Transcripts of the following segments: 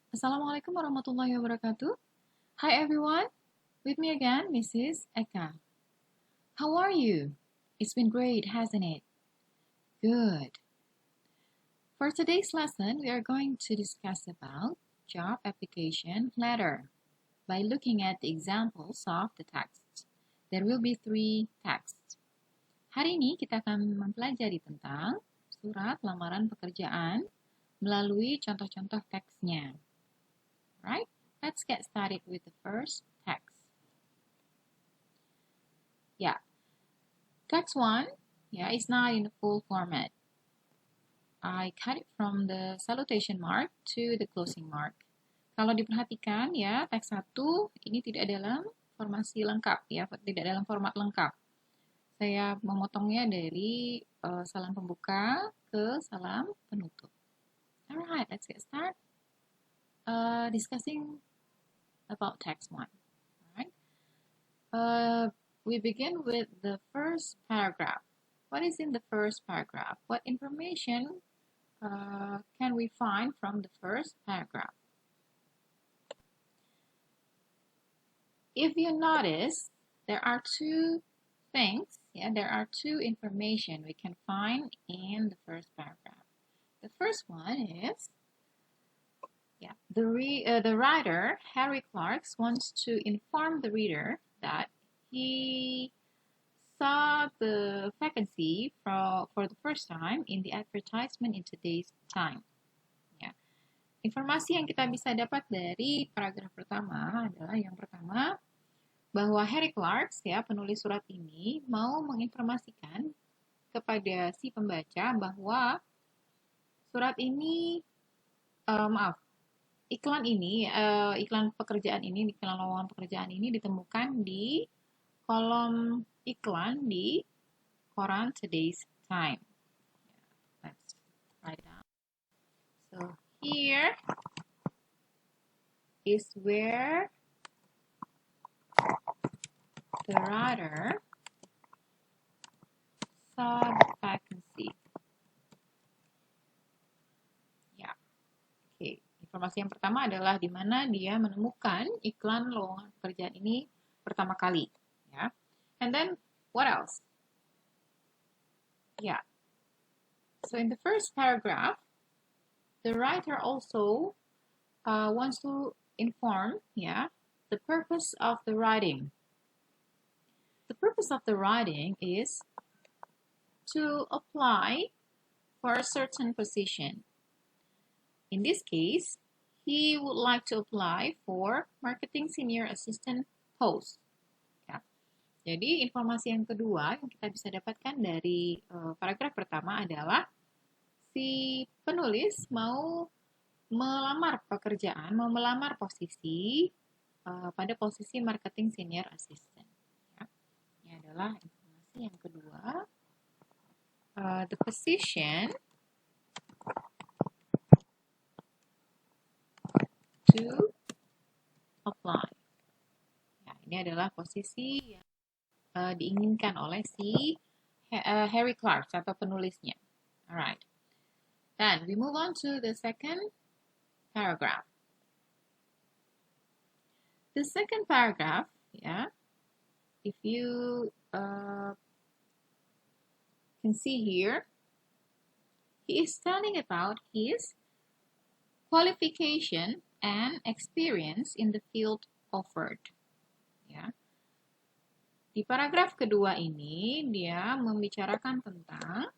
Assalamualaikum warahmatullahi wabarakatuh. Hi everyone, with me again, Mrs. Eka. How are you? It's been great, hasn't it? Good. For today's lesson, we are going to discuss about job application letter by looking at the examples of the text. There will be 3 texts. Hari ini kita akan mempelajari tentang surat lamaran pekerjaan melalui contoh-contoh teksnya. Right? Let's get started with the first text. Yeah, text 1, is not in the full format. I cut it from the salutation mark to the closing mark. Kalau diperhatikan ya, teks 1 ini tidak dalam formasi lengkap ya, tidak dalam format lengkap. Saya memotongnya dari salam pembuka ke salam penutup. Alright, let's get started. Discussing about text 1. Alright. We begin with the first paragraph. What is in the first paragraph? What information can we find from the first paragraph? If you notice, there are 2 things, there are 2 information we can find in the first paragraph. The first one is, the writer, Harry Clarks, wants to inform the reader that he saw the vacancy for the first time in the advertisement in today's time. Ya. Informasi yang kita bisa dapat dari paragraf pertama adalah yang pertama, bahwa Harry Clarks, penulis surat ini, mau menginformasikan kepada si pembaca bahwa surat ini, iklan pekerjaan ini, iklan lowongan pekerjaan ini ditemukan di kolom iklan di koran Today's Time. Let's write it down. So here is where the writer saw the vacancy. Informasi yang pertama adalah di mana dia menemukan iklan lowongan pekerjaan ini pertama kali. Ya. And then, what else? So in the first paragraph, the writer also wants to inform, the purpose of the writing. The purpose of the writing is to apply for a certain position. In this case, he would like to apply for marketing senior assistant post. Ya. Jadi informasi yang kedua yang kita bisa dapatkan dari paragraf pertama adalah si penulis mau melamar pekerjaan, mau melamar posisi pada posisi marketing senior assistant. Ya. Ini adalah informasi yang kedua. The position to apply. Ya, ini adalah posisi yang diinginkan oleh si Harry Clarks atau penulisnya. Alright. Then we move on to the second paragraph. The second paragraph, if you can see here, he is telling about his qualification and experience in the field offered. Ya. Di paragraf kedua ini, dia membicarakan tentang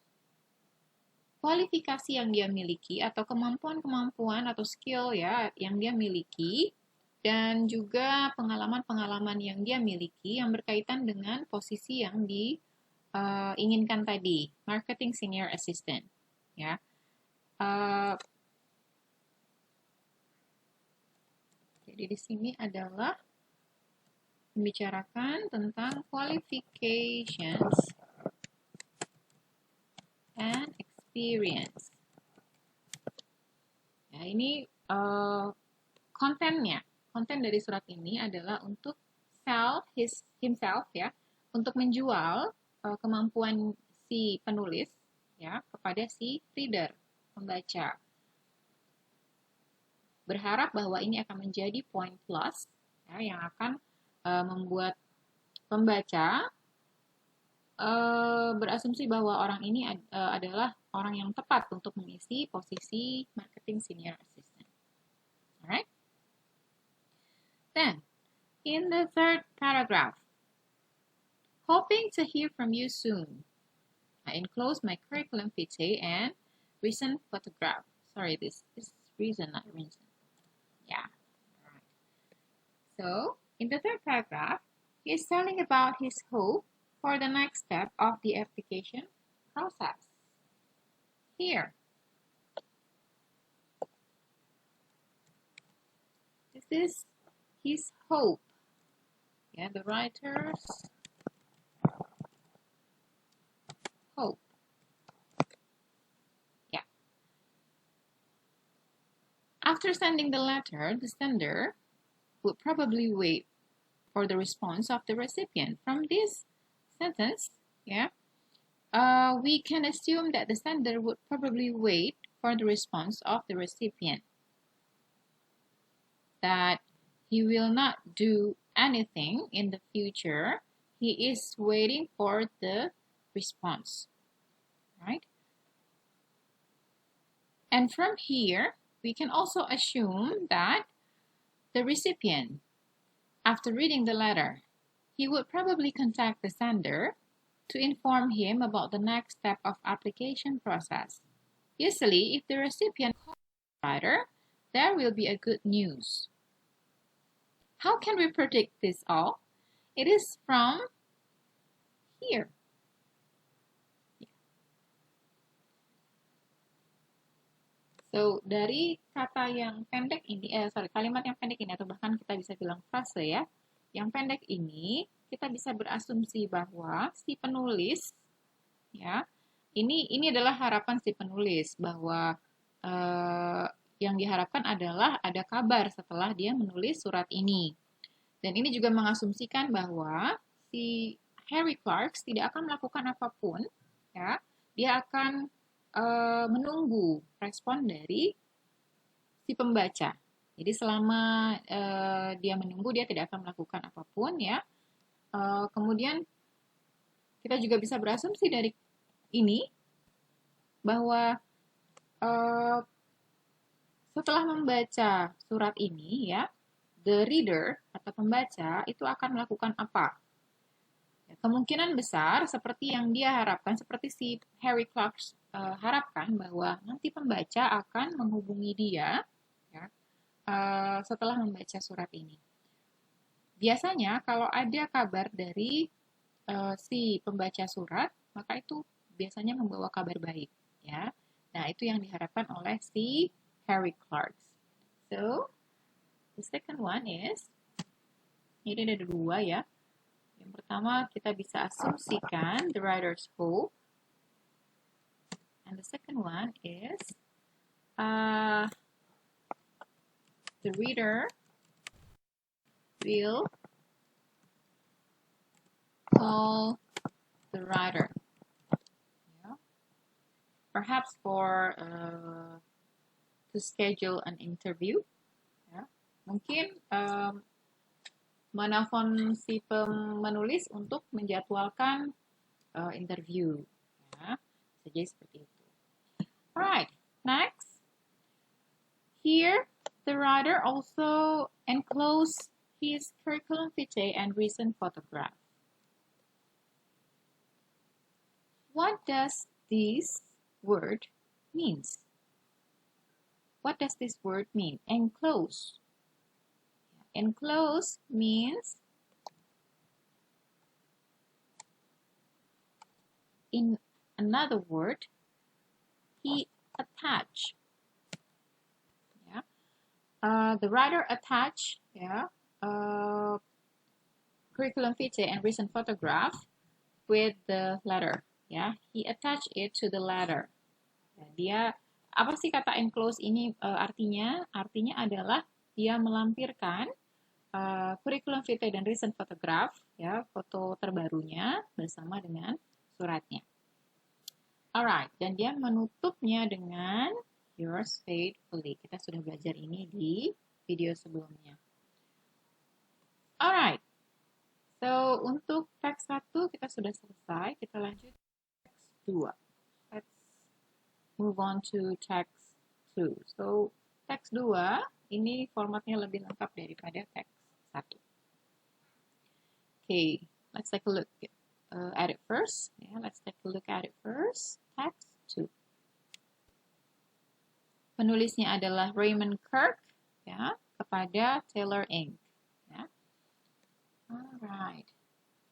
kualifikasi yang dia miliki atau kemampuan-kemampuan atau skill yang dia miliki dan juga pengalaman-pengalaman yang dia miliki yang berkaitan dengan posisi yang diinginkan tadi, marketing senior assistant. Ya. Jadi di sini adalah membicarakan tentang qualifications and experience. Ya, ini kontennya. Konten dari surat ini adalah untuk himself, untuk menjual kemampuan si penulis, kepada si reader, pembaca. berharap bahwa ini akan menjadi poin plus ya, yang akan membuat pembaca berasumsi bahwa orang ini adalah orang yang tepat untuk mengisi posisi marketing senior assistant. Alright? Then, in the third paragraph, hoping to hear from you soon. I enclose my curriculum vitae and recent photograph. Sorry, this is reason, not reason. Yeah. All right. So, in the third paragraph, he is telling about his hope for the next step of the application process. Here, this is his hope. Yeah, the writer's hope. Yeah. After sending the letter, the sender would probably wait for the response of the recipient. From this sentence, yeah, we can assume that the sender would probably wait for the response of the recipient. That he will not do anything in the future. He is waiting for the response, right? And from here, we can also assume that the recipient, after reading the letter, he would probably contact the sender to inform him about the next step of application process. Usually, if the recipient calls the writer, there will be a good news. How can we predict this all? It is from here. So, dari kata yang pendek ini, kalimat yang pendek ini, atau bahkan kita bisa bilang frase ya, yang pendek ini, kita bisa berasumsi bahwa si penulis, ya, ini adalah harapan si penulis, bahwa yang diharapkan adalah ada kabar setelah dia menulis surat ini. Dan ini juga mengasumsikan bahwa si Harry Clarks tidak akan melakukan apapun, ya, dia akan menunggu respon dari si pembaca. Jadi selama dia menunggu, dia tidak akan melakukan apapun, ya. Kemudian kita juga bisa berasumsi dari ini bahwa setelah membaca surat ini, ya, the reader atau pembaca itu akan melakukan apa? Kemungkinan besar seperti yang dia harapkan, seperti si Harry Clarks harapkan, bahwa nanti pembaca akan menghubungi dia, ya, setelah membaca surat ini. Biasanya kalau ada kabar dari si pembaca surat, maka itu biasanya membawa kabar baik, ya. Nah, itu yang diharapkan oleh si Harry Clarks. So, the second one is, ini ada dua, ya. Yang pertama, kita bisa asumsikan the writer's hope. And the second one is the reader will call the writer. Yeah. Perhaps for to schedule an interview. Ya. Mungkin menelpon si penulis untuk menjadwalkan interview, ya, saja seperti itu. Alright, next. Here, the writer also enclosed his curriculum vitae and recent photograph. What does this word means? What does this word mean? Enclose. Enclose means in another word, he attached. Yeah. The writer attached, yeah, curriculum vitae and recent photograph with the letter. Yeah. He attached it to the letter. Dia, apa sih kata enclose ini artinya? Artinya adalah dia melampirkan curriculum vitae dan recent photograph, ya, foto terbarunya bersama dengan suratnya. Alright, dan dia menutupnya dengan yours faithfully. Kita sudah belajar ini di video sebelumnya. Alright. So, untuk teks 1 kita sudah selesai. Kita lanjut teks 2. Let's move on to text 2. So, teks 2 ini formatnya lebih lengkap daripada teks 1. Okay, let's take a look at it first. Yeah, let's take a look at it first. Text 2. Penulisnya adalah Raymond Kirk, ya, kepada Taylor Inc. Ya. Alright.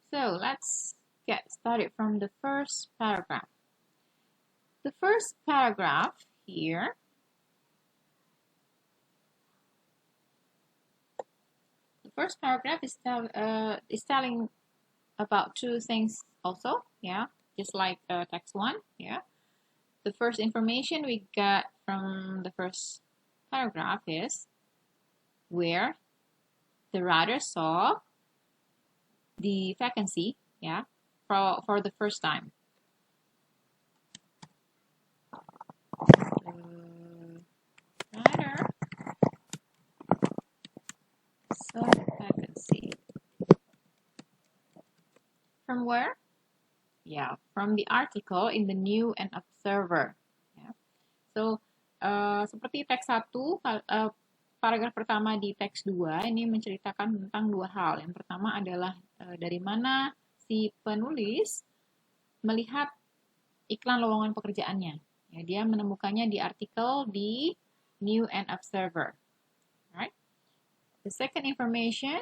So let's get started from the first paragraph. The first paragraph here is telling about two things also, yeah, just like text 1, yeah. The first information we got from the first paragraph is where the writer saw the vacancy, yeah, for the first time. The writer saw the vacancy. From where? Yeah, from the article in the New and Observer. Yeah. So, seperti teks 1, paragraf pertama di teks 2 ini menceritakan tentang dua hal. Yang pertama adalah dari mana si penulis melihat iklan lowongan pekerjaannya. Ya, dia menemukannya di artikel di New and Observer. Right? The second information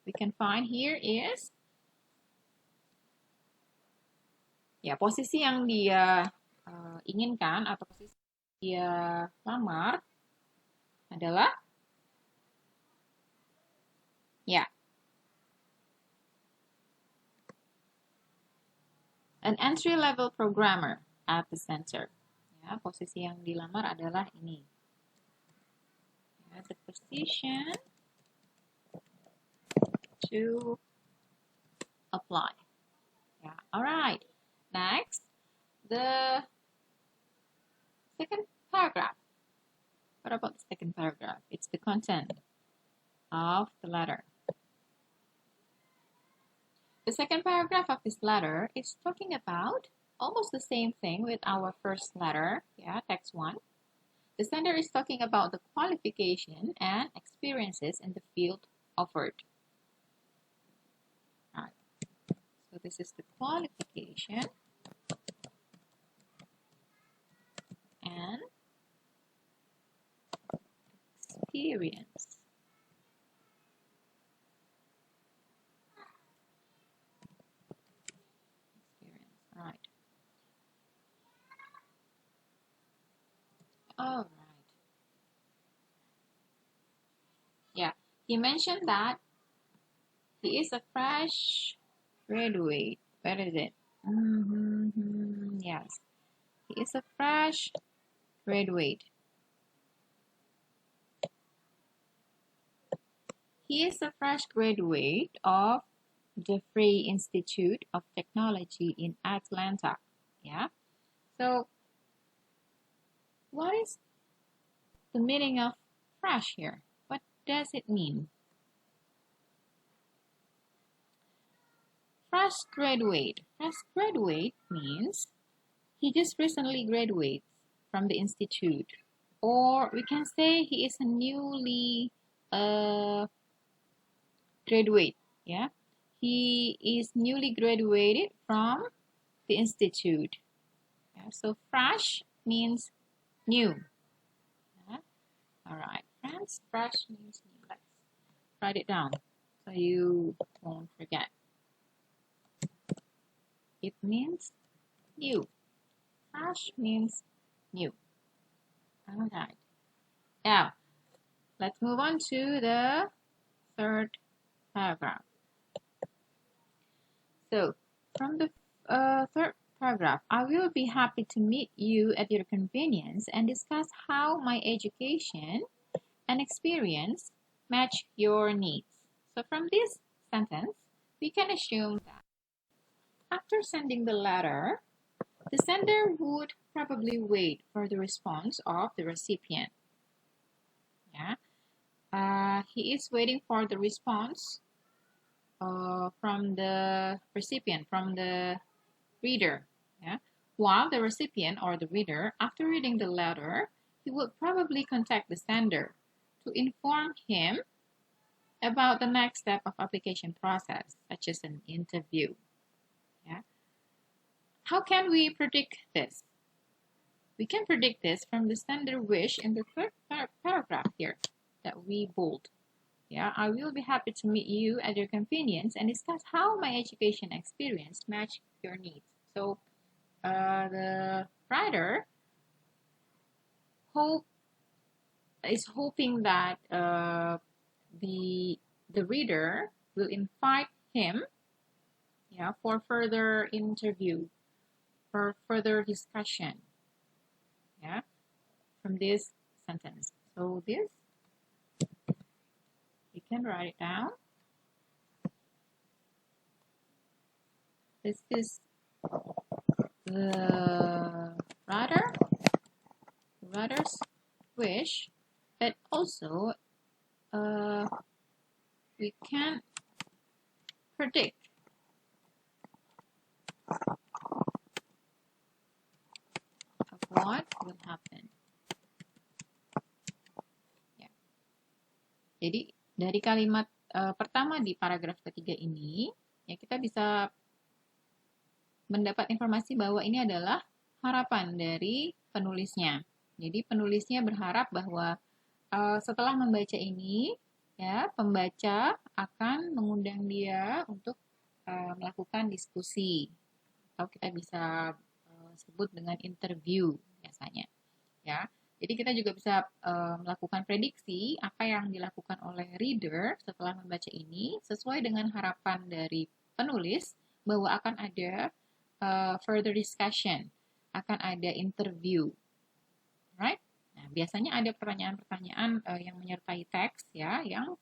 we can find here is ya, posisi yang dia inginkan atau posisi dia lamar adalah ya, an entry-level programmer at the center. Ya, posisi yang dilamar adalah ini. Ya, the position to apply. Ya, alright. Next, the second paragraph. What about the second paragraph? It's the content of the letter. The second paragraph of this letter is talking about almost the same thing with our first letter, yeah, text 1. The sender is talking about the qualification and experiences in the field offered. All right. So this is the qualification and experience. All right. All right. Yeah, he mentioned that he is a fresh graduate. Where is it? Yes, he is a fresh graduate. He is a fresh graduate of the Free Institute of Technology in Atlanta. Yeah. So, what is the meaning of fresh here? What does it mean? Fresh graduate. Fresh graduate means he just recently graduated from the institute. Or we can say he is a newly graduate. Yeah. He is newly graduated from the institute. Yeah, so fresh means new. Yeah. All right, friends, fresh means new. Let's write it down so you won't forget. It means new. Fresh means new. All right. Now, let's move on to the third paragraph. So, from the third paragraph, I will be happy to meet you at your convenience and discuss how my education and experience match your needs. So, from this sentence, we can assume that after sending the letter, The sender would probably wait for the response of the recipient. Yeah, he is waiting for the response from the recipient, from the reader. Yeah, while the recipient or the reader, after reading the letter, he would probably contact the sender to inform him about the next step of application process, such as an interview. Yeah. How can we predict this? We can predict this from the sender wish in the third paragraph here that we bold. Yeah, I will be happy to meet you at your convenience and discuss how my education experience match your needs. So the writer is hoping that the reader will invite him, yeah, for further interview, for further discussion, yeah, from this sentence. So this, you can write it down. This is the writer's wish, but also we can predict of what will happen. Ya. Jadi dari kalimat pertama di paragraf ketiga ini, ya kita bisa mendapat informasi bahwa ini adalah harapan dari penulisnya. Jadi penulisnya berharap bahwa setelah membaca ini, ya pembaca akan mengundang dia untuk melakukan diskusi, atau kita bisa sebut dengan interview biasanya. Ya, jadi kita juga bisa melakukan prediksi apa yang dilakukan oleh reader setelah membaca ini sesuai dengan harapan dari penulis bahwa akan ada further discussion, akan ada interview, right? Nah, biasanya ada pertanyaan-pertanyaan yang menyertai teks, ya, yang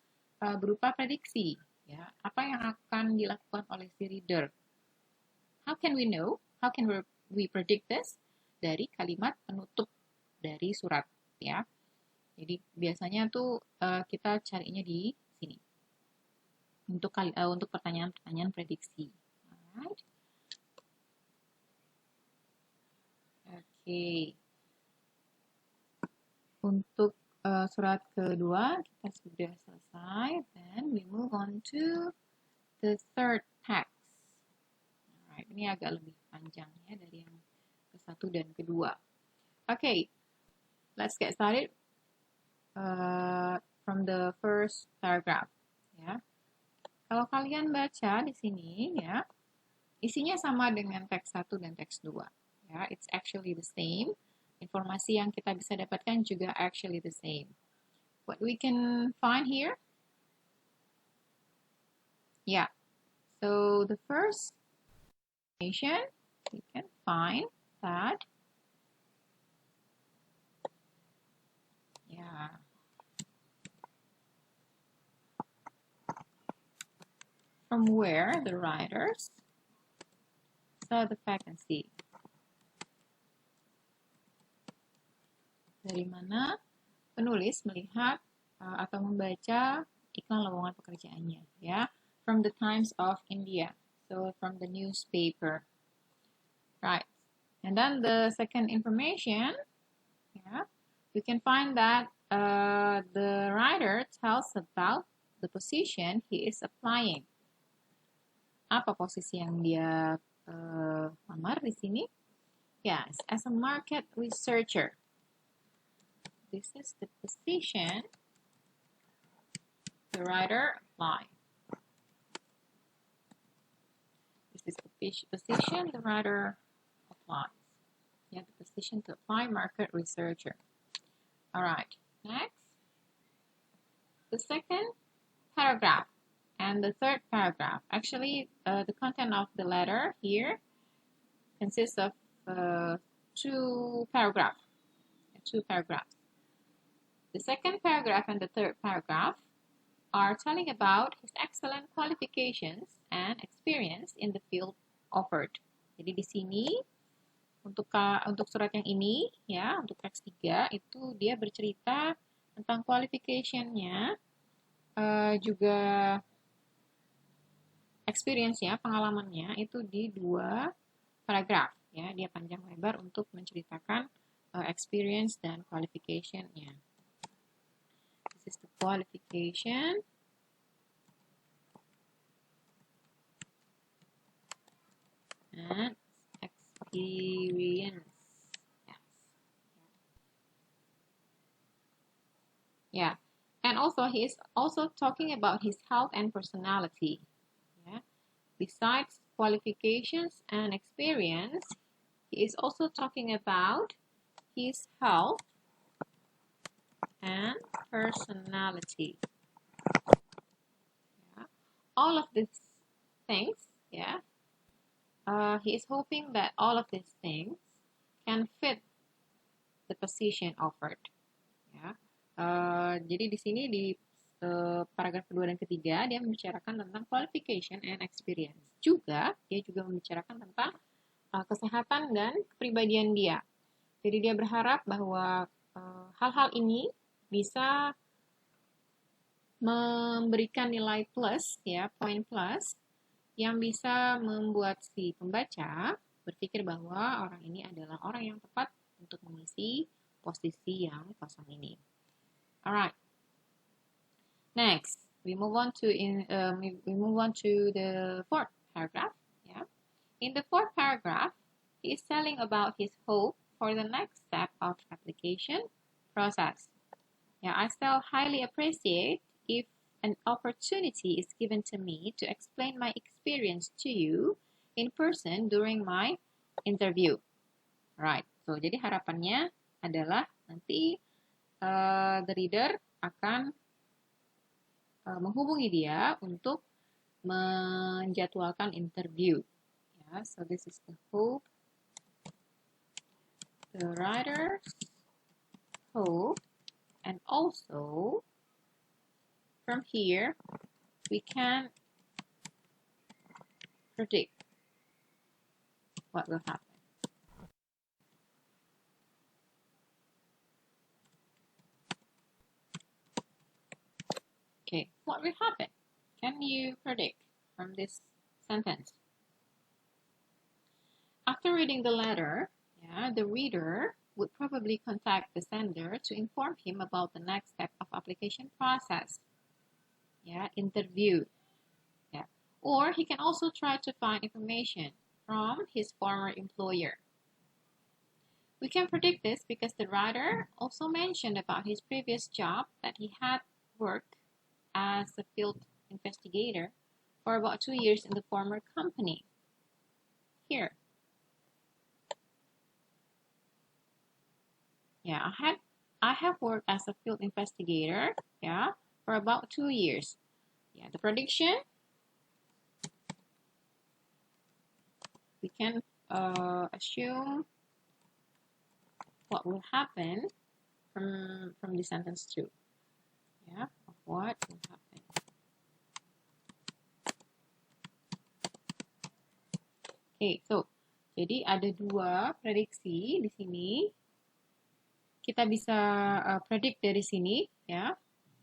berupa prediksi, ya, apa yang akan dilakukan oleh si reader. How can we know? How can we predict this? Dari kalimat penutup dari surat, ya. Jadi biasanya tuh kita carinya di sini untuk pertanyaan-pertanyaan prediksi. Alright. Oke. Untuk surat kedua kita sudah selesai. Then we move on to the third text. Alright, ini agak lebih panjang ya dari yang ke-1 dan kedua. Okay, let's get started from the first paragraph. Ya, kalau kalian baca di sini ya, isinya sama dengan teks 1 dan teks 2. Ya, it's actually the same. Informasi yang kita bisa dapatkan juga actually the same. What we can find here? Yeah. So the first information, we can find that, yeah, from where the writers saw the vacancy. Dari mana penulis melihat atau membaca iklan lowongan pekerjaannya, ya, from the Times of India, so from the newspaper, right? And then the second information, yeah, we can find that the writer tells about the position he is applying. Apa posisi yang dia lamar di sini? Yes, as a market researcher. This is the position the writer applied. This is the position the writer applies. Yeah, the position to apply market researcher. All right, next. The second paragraph and the third paragraph. Actually, the content of the letter here consists of two paragraphs. The second paragraph and the third paragraph are telling about his excellent qualifications and experience in the field offered. Jadi di sini Untuk surat yang ini ya, untuk teks 3 itu dia bercerita tentang qualification-nya, juga experience ya, pengalamannya itu di 2 paragraf ya. Dia panjang lebar untuk menceritakan experience dan qualification-nya. This is the qualification. And experience. Yes. Yeah. And also he is also talking about his health and personality. Yeah. Besides qualifications and experience, he is also talking about his health and personality. Yeah. All of these things, yeah. He is hoping that all of these things can fit the position offered. Ya. Jadi di sini di paragraf kedua dan ketiga dia membicarakan tentang qualification and experience. Dia juga membicarakan tentang kesehatan dan kepribadian dia. Jadi dia berharap bahwa hal-hal ini bisa memberikan nilai plus, ya, poin plus, yang bisa membuat si pembaca berpikir bahwa orang ini adalah orang yang tepat untuk mengisi posisi yang kosong ini. Alright. Next, we move on to the 4th paragraph. Yeah. In the 4th paragraph, he is telling about his hope for the next step of application process. Yeah, I still highly appreciate if an opportunity is given to me to explain my experience to you in person during my interview. Right. So, jadi harapannya adalah nanti the reader akan menghubungi dia untuk menjadwalkan interview. Yeah, so this is the hope. The writer's hope, and also from here, we can predict what will happen. Okay, what will happen? Can you predict from this sentence? After reading the letter, the reader would probably contact the sender to inform him about the next step of application process. Interview. Or he can also try to find information from his former employer. We can predict this because the writer also mentioned about his previous job that he had worked as a field investigator for about 2 years in the former company. Here. I have worked as a field investigator, for about 2 years. The prediction, we can assume what will happen from the sentence 2. Of what will happen. Okay, so jadi ada 2 prediksi di sini. Kita bisa predict dari sini,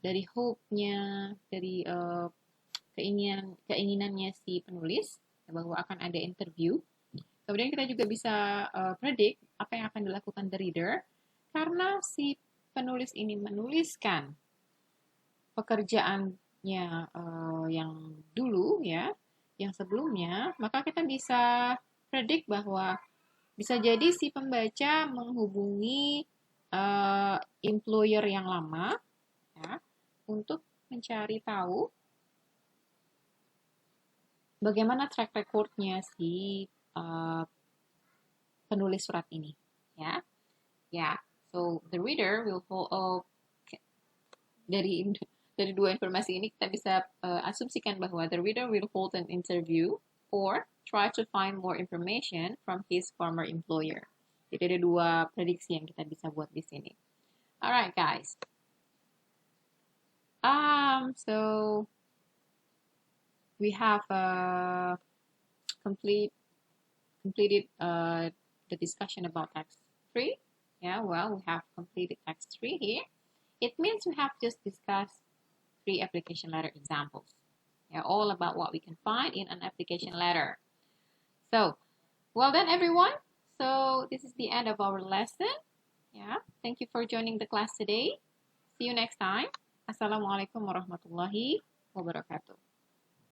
dari hope-nya, dari keinginannya si penulis bahwa akan ada interview. Kemudian kita juga bisa predict apa yang akan dilakukan the reader karena si penulis ini menuliskan pekerjaannya yang dulu, yang sebelumnya, maka kita bisa predict bahwa bisa jadi si pembaca menghubungi employer yang lama, untuk mencari tahu bagaimana track record-nya si penulis surat ini, So the reader will dari 2 informasi ini kita bisa asumsikan bahwa the reader will hold an interview or try to find more information from his former employer. Jadi ada 2 prediksi yang kita bisa buat di sini. Alright, guys. So we have completed the discussion about text 3. Yeah, well, we have completed text 3 here. It means we have just discussed 3 application letter examples. Yeah, all about what we can find in an application letter. So, well done everyone. So this is the end of our lesson. Yeah, thank you for joining the class today. See you next time. Assalamualaikum warahmatullahi wabarakatuh.